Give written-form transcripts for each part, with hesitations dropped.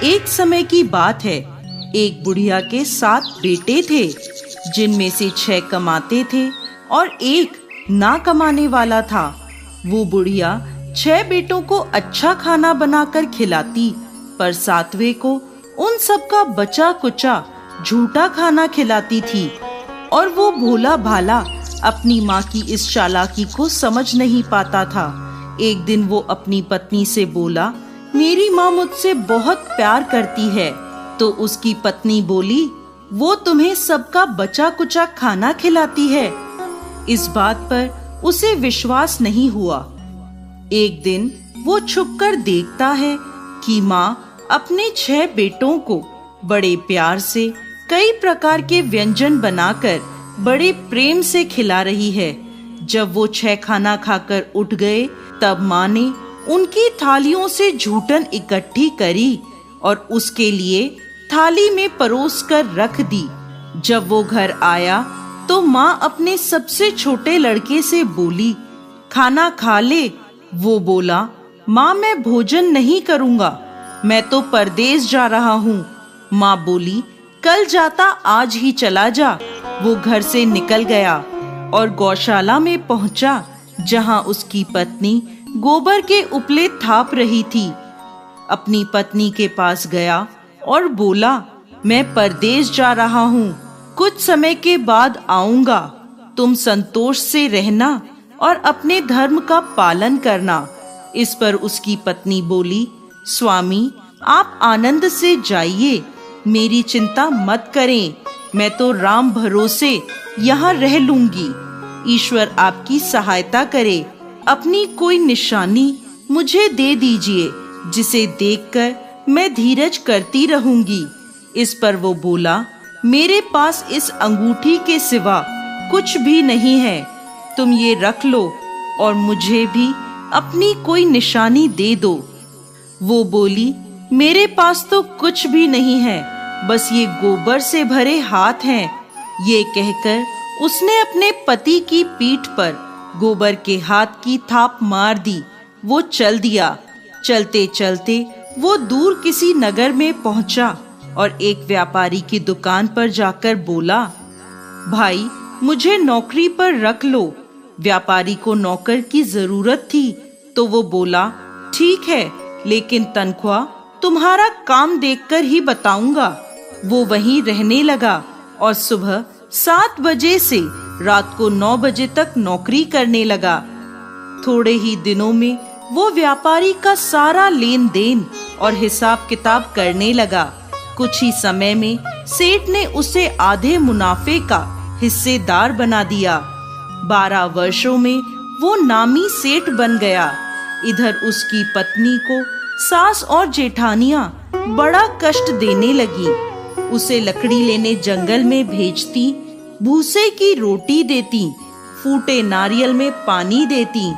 एक समय की बात है, एक बुढ़िया के 7 बेटे थे, जिनमें से 6 कमाते थे और एक ना कमाने वाला था। वो बुढ़िया 6 बेटों को अच्छा खाना बनाकर खिलाती, पर 7वें को उन सब का बचा कुचा झूठा खाना खिलाती थी। और वो भोला भाला अपनी माँ की इस चालाकी को समझ नहीं पाता था। एक दिन वो अपनी पत्नी से बोला, मेरी माँ मुझसे बहुत प्यार करती है। तो उसकी पत्नी बोली, वो तुम्हें सबका बचा कुचा खाना खिलाती है। इस बात पर उसे विश्वास नहीं हुआ। एक दिन वो छुपकर देखता है कि माँ अपने 6 बेटों को बड़े प्यार से कई प्रकार के व्यंजन बनाकर बड़े प्रेम से खिला रही है। जब वो 6 खाना खाकर उठ गए, तब माँ ने उनकी थालियों से झूठन इकट्ठी करी और उसके लिए थाली में परोस कर रख दी। जब वो घर आया तो माँ अपने सबसे छोटे लड़के से बोली, खाना खा ले। वो बोला, माँ मैं भोजन नहीं करूँगा, मैं तो परदेस जा रहा हूँ। माँ बोली, कल जाता आज ही चला जा। वो घर से निकल गया और गौशाला में पहुंचा, जहां उसकी पत्नी गोबर के उपले थाप रही थी। अपनी पत्नी के पास गया और बोला, मैं परदेस जा रहा हूँ, कुछ समय के बाद आऊंगा। तुम संतोष से रहना और अपने धर्म का पालन करना। इस पर उसकी पत्नी बोली, स्वामी आप आनंद से जाइए, मेरी चिंता मत करें, मैं तो राम भरोसे यहाँ रह लूंगी। ईश्वर आपकी सहायता करे। अपनी कोई निशानी मुझे दे दीजिए, जिसे देखकर मैं धीरज करती रहूंगी। इस पर वो बोला, मेरे पास इस अंगूठी के सिवा कुछ भी नहीं है, तुम ये रख लो और मुझे भी अपनी कोई निशानी दे दो। वो बोली, मेरे पास तो कुछ भी नहीं है, बस ये गोबर से भरे हाथ हैं। ये कहकर उसने अपने पति की पीठ पर गोबर के हाथ की थाप मार दी। वो चल दिया। चलते चलते वो दूर किसी नगर में पहुंचा और एक व्यापारी की दुकान पर जाकर बोला, भाई मुझे नौकरी पर रख लो। व्यापारी को नौकर की जरूरत थी, तो वो बोला, ठीक है, लेकिन तनख्वाह तुम्हारा काम देखकर ही बताऊंगा। वो वहीं रहने लगा और सुबह 7 बजे से रात को 9 बजे तक नौकरी करने लगा। थोड़े ही दिनों में वो व्यापारी का सारा लेन देन और हिसाब किताब करने लगा। कुछ ही समय में सेठ ने उसे आधे मुनाफे का हिस्सेदार बना दिया। 12 वर्षों में वो नामी सेठ बन गया। इधर उसकी पत्नी को सास और जेठानियां बड़ा कष्ट देने लगी। उसे लकड़ी लेने जंगल में भेजती, भूसे की रोटी देती, फूटे नारियल में पानी देती।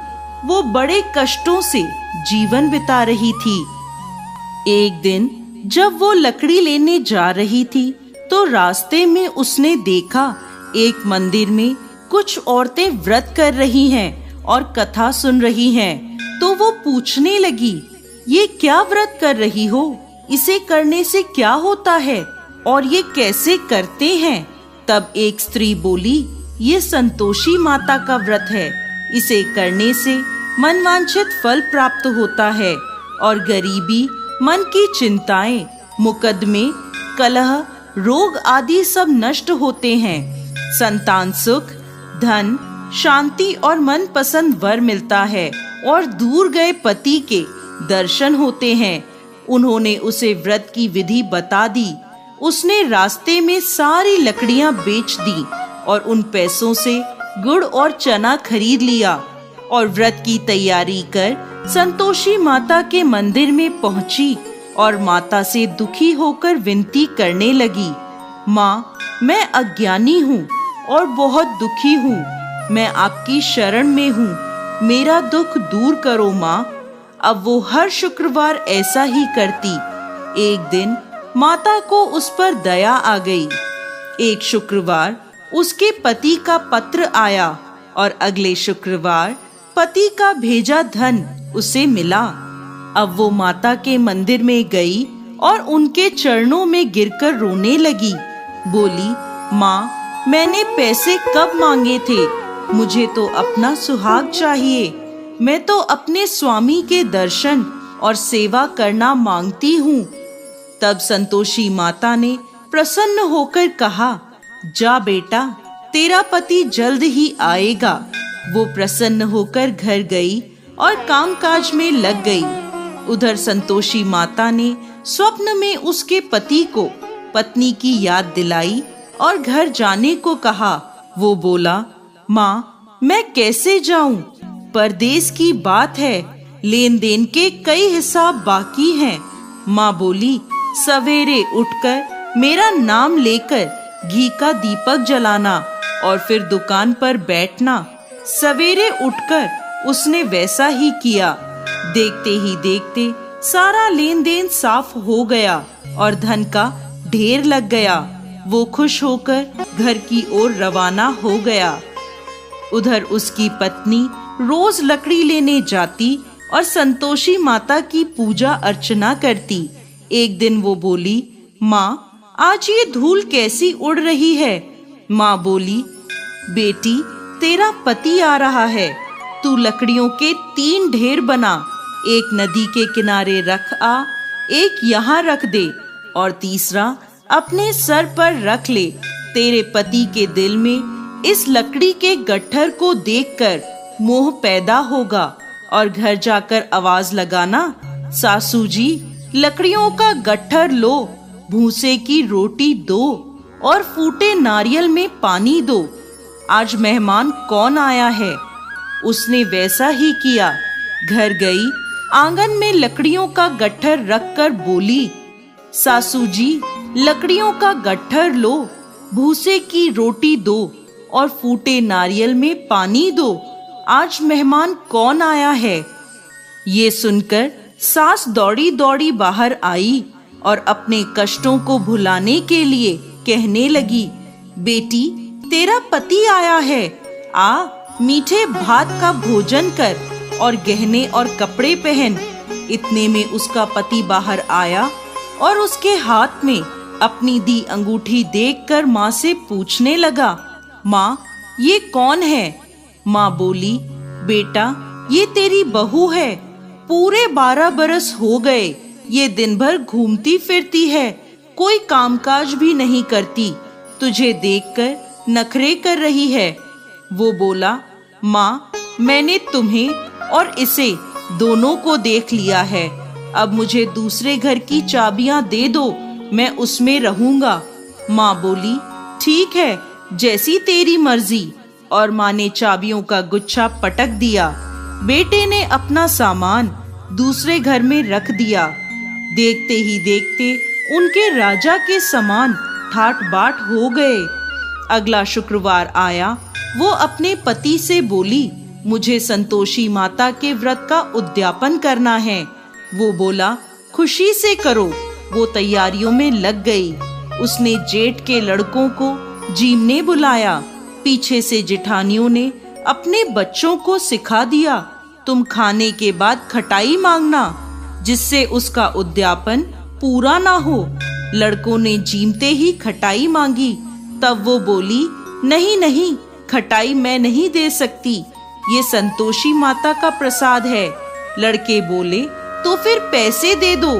वो बड़े कष्टों से जीवन बिता रही थी। एक दिन जब वो लकड़ी लेने जा रही थी, तो रास्ते में उसने देखा एक मंदिर में कुछ औरतें व्रत कर रही हैं और कथा सुन रही हैं। तो वो पूछने लगी, ये क्या व्रत कर रही हो? इसे करने से क्या होता है और ये कैसे करते हैं? तब एक स्त्री बोली, ये संतोषी माता का व्रत है। इसे करने से मनवांछित फल प्राप्त होता है और गरीबी, मन की चिंताएं, मुकदमे, कलह, रोग आदि सब नष्ट होते हैं। संतान सुख, धन, शांति और मन पसंद वर मिलता है और दूर गए पति के दर्शन होते हैं। उन्होंने उसे व्रत की विधि बता दी। उसने रास्ते में सारी लकड़ियां बेच दी और उन पैसों से गुड़ और चना खरीद लिया और व्रत की तैयारी कर संतोषी माता के मंदिर में पहुंची और माता से दुखी होकर विनती करने लगी, माँ मैं अज्ञानी हूँ और बहुत दुखी हूँ, मैं आपकी शरण में हूँ, मेरा दुख दूर करो माँ। अब वो हर शुक्रवार ऐसा ही करती। एक दिन माता को उस पर दया आ गई। एक शुक्रवार उसके पति का पत्र आया और अगले शुक्रवार पति का भेजा धन उसे मिला। अब वो माता के मंदिर में गई और उनके चरणों में गिरकर रोने लगी। बोली, माँ, मैंने पैसे कब मांगे थे? मुझे तो अपना सुहाग चाहिए। मैं तो अपने स्वामी के दर्शन और सेवा करना मांगती हूँ। तब संतोषी माता ने प्रसन्न होकर कहा, जा बेटा, तेरा पति जल्द ही आएगा। वो प्रसन्न होकर घर गई और कामकाज में लग गई। उधर संतोषी माता ने स्वप्न में उसके पति को पत्नी की याद दिलाई और घर जाने को कहा। वो बोला, माँ, मैं कैसे जाऊं? परदेश की बात है, लेन देन के कई हिसाब बाकी हैं। माँ बोली, सवेरे उठकर मेरा नाम लेकर घी का दीपक जलाना और फिर दुकान पर बैठना। सवेरे उठकर उसने वैसा ही किया। देखते ही देखते सारा लेन देन साफ हो गया और धन का ढेर लग गया। वो खुश होकर घर की ओर रवाना हो गया। उधर उसकी पत्नी रोज लकड़ी लेने जाती और संतोषी माता की पूजा अर्चना करती। एक दिन वो बोली, माँ, आज ये धूल कैसी उड़ रही है? माँ बोली, बेटी, तेरा पति आ रहा है। तू लकड़ियों के 3 ढेर बना, एक नदी के किनारे रख आ, एक यहाँ रख दे और तीसरा अपने सर पर रख ले। तेरे पति के दिल में इस लकड़ी के गट्ठर को देखकर मोह पैदा होगा और घर जाकर आवाज लगाना, सासू जी, लकड़ियों का गट्ठर लो, भूसे की रोटी दो और फूटे नारियल में पानी दो। आज मेहमान कौन आया है? उसने वैसा ही किया। घर गई, आंगन में लकड़ियों का गट्ठर रखकर बोली, सासू जी, लकड़ियों का गट्ठर लो, भूसे की रोटी दो और फूटे नारियल में पानी दो। आज मेहमान कौन आया है? ये सुनकर सास दौड़ी दौड़ी बाहर आई और अपने कष्टों को भुलाने के लिए कहने लगी, बेटी, तेरा पति आया है। आ, मीठे भात का भोजन कर और गहने और कपड़े पहन। इतने में उसका पति बाहर आया और उसके हाथ में अपनी दी अंगूठी देखकर माँ से पूछने लगा, माँ, ये कौन है? माँ बोली, बेटा, ये तेरी बहू है। पूरे 12 बरस हो गए ये दिन भर घूमती फिरती है, कोई कामकाज भी नहीं करती। तुझे देखकर नखरे कर रही है। वो बोला, माँ, मैंने तुम्हें और इसे दोनों को देख लिया है। अब मुझे दूसरे घर की चाबियां दे दो, मैं उसमें रहूंगा। माँ बोली, ठीक है, जैसी तेरी मर्जी। और माँ ने चाबियों का गुच्छा पटक दिया। बेटे ने अपना सामान दूसरे घर में रख दिया। देखते ही देखते उनके राजा के समान ठाट बाट हो गए। अगला शुक्रवार आया। वो अपने पति से बोली, मुझे संतोषी माता के व्रत का उद्यापन करना है। वो बोला, खुशी से करो। वो तैयारियों में लग गई। उसने जेठ के लड़कों को जीमने बुलाया। पीछे से जेठानियों ने अपने बच्चों को सिखा दिया, तुम खाने के बाद खटाई मांगना, जिससे उसका उद्यापन पूरा ना हो। लड़कों ने जीमते ही खटाई मांगी। तब वो बोली, नहीं नहीं, खटाई मैं नहीं दे सकती, ये संतोषी माता का प्रसाद है। लड़के बोले, तो फिर पैसे दे दो।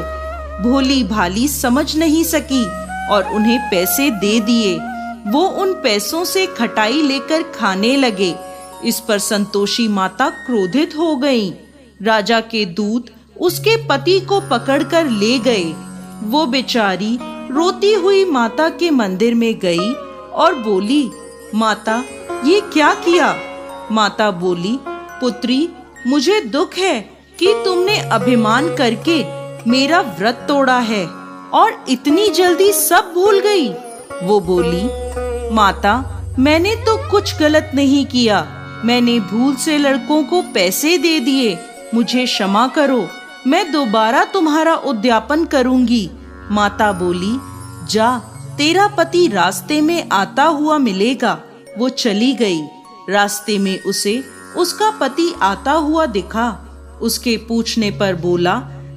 भोली भाली समझ नहीं सकी और उन्हें पैसे दे दिए। वो उन पैसों से खटाई लेकर खाने लगे। इस पर संतोषी माता क्रोधित हो गईं। राजा के दूत उसके पति को पकड़कर ले गए। वो बेचारी रोती हुई माता के मंदिर में गई और बोली, माता, ये क्या किया? माता बोली, पुत्री, मुझे दुख है कि तुमने अभिमान करके मेरा व्रत तोड़ा है और इतनी जल्दी सब भूल गई। वो बोली, माता, मैंने तो कुछ गलत नहीं किया। मैंने भूल से लड़कों को पैसे दे दिए। मुझे क्षमा करो, मैं दोबारा तुम्हारा उद्यापन करूंगी। माता बोली, जा, तेरा पति रास्ते में आता हुआ मिलेगा। वो चली गई। रास्ते में उसे उसका पति आता हुआ दिखा। उसके पूछने पर बोला,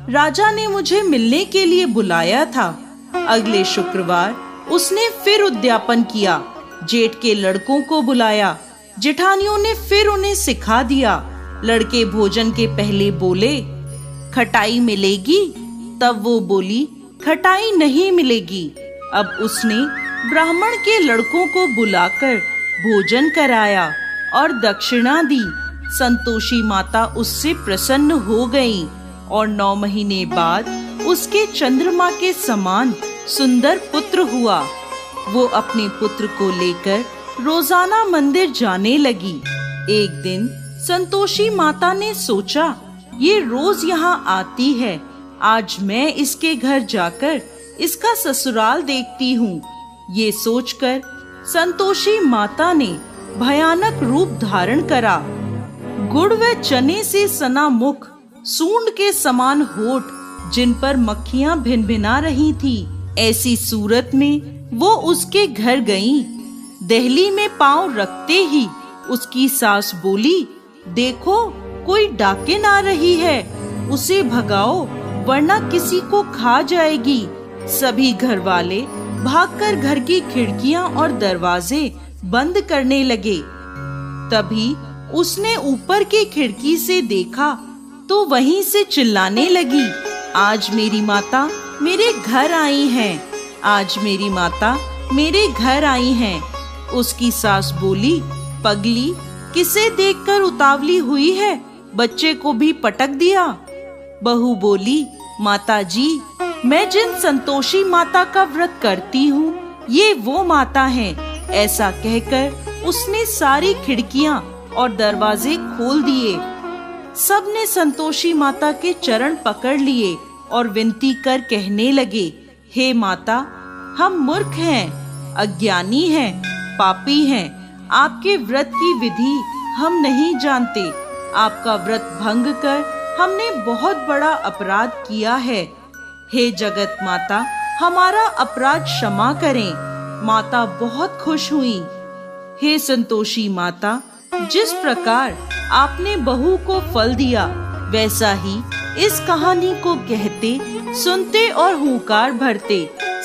राजा ने मुझे मिलने के लिए बुलाया था। अगले शुक्रवार उसने फिर उद्यापन किया। जेठ के लड़कों को बुलाया। जेठानियों ने फिर उन्हें सिखा दिया। लड़के भोजन के पहले बोले, खटाई मिलेगी? तब वो बोली, खटाई नहीं मिलेगी। अब उसने ब्राह्मण के लड़कों को बुलाकर भोजन कराया और दक्षिणा दी। संतोषी माता उससे प्रसन्न हो गईं और 9 महीने बाद उसके चंद्रमा के समान सुंदर पुत्र हुआ। वो अपने पुत्र को लेकर रोजाना मंदिर जाने लगी। एक दिन संतोषी माता ने सोचा, ये रोज यहाँ आती है, आज मैं इसके घर जाकर इसका ससुराल देखती हूँ। ये सोचकर संतोषी माता ने भयानक रूप धारण करा। गुड़ व चने से सना मुख, सूंड के समान होठ, जिन पर मक्खियां भिनभिना रही थी, ऐसी सूरत में वो उसके घर गईं। दहली में पांव रखते ही उसकी सास बोली, देखो कोई डाकिन आ रही है, उसे भगाओ वरना किसी को खा जाएगी। सभी घर वाले भागकर घर की खिड़कियां और दरवाजे बंद करने लगे। तभी उसने ऊपर की खिड़की से देखा तो वहीं से चिल्लाने लगी, आज मेरी माता मेरे घर आई हैं, आज मेरी माता मेरे घर आई हैं। उसकी सास बोली, पगली, किसे देखकर उतावली हुई है, बच्चे को भी पटक दिया। बहू बोली, माता जी, मैं जिन संतोषी माता का व्रत करती हूँ, ये वो माता हैं। ऐसा कहकर उसने सारी खिड़कियां और दरवाजे खोल दिए। सबने संतोषी माता के चरण पकड़ लिए और विनती कर कहने लगे, हे माता, हम मूर्ख हैं, अज्ञानी हैं, पापी हैं, आपके व्रत की विधि हम नहीं जानते। आपका व्रत भंग कर हमने बहुत बड़ा अपराध किया है। हे जगत माता, हमारा अपराध क्षमा करें। माता बहुत खुश हुई। हे संतोषी माता, जिस प्रकार आपने बहू को फल दिया, वैसा ही इस कहानी को कहते, सुनते और हुंकार भरते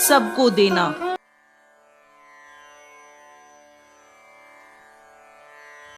सबको देना।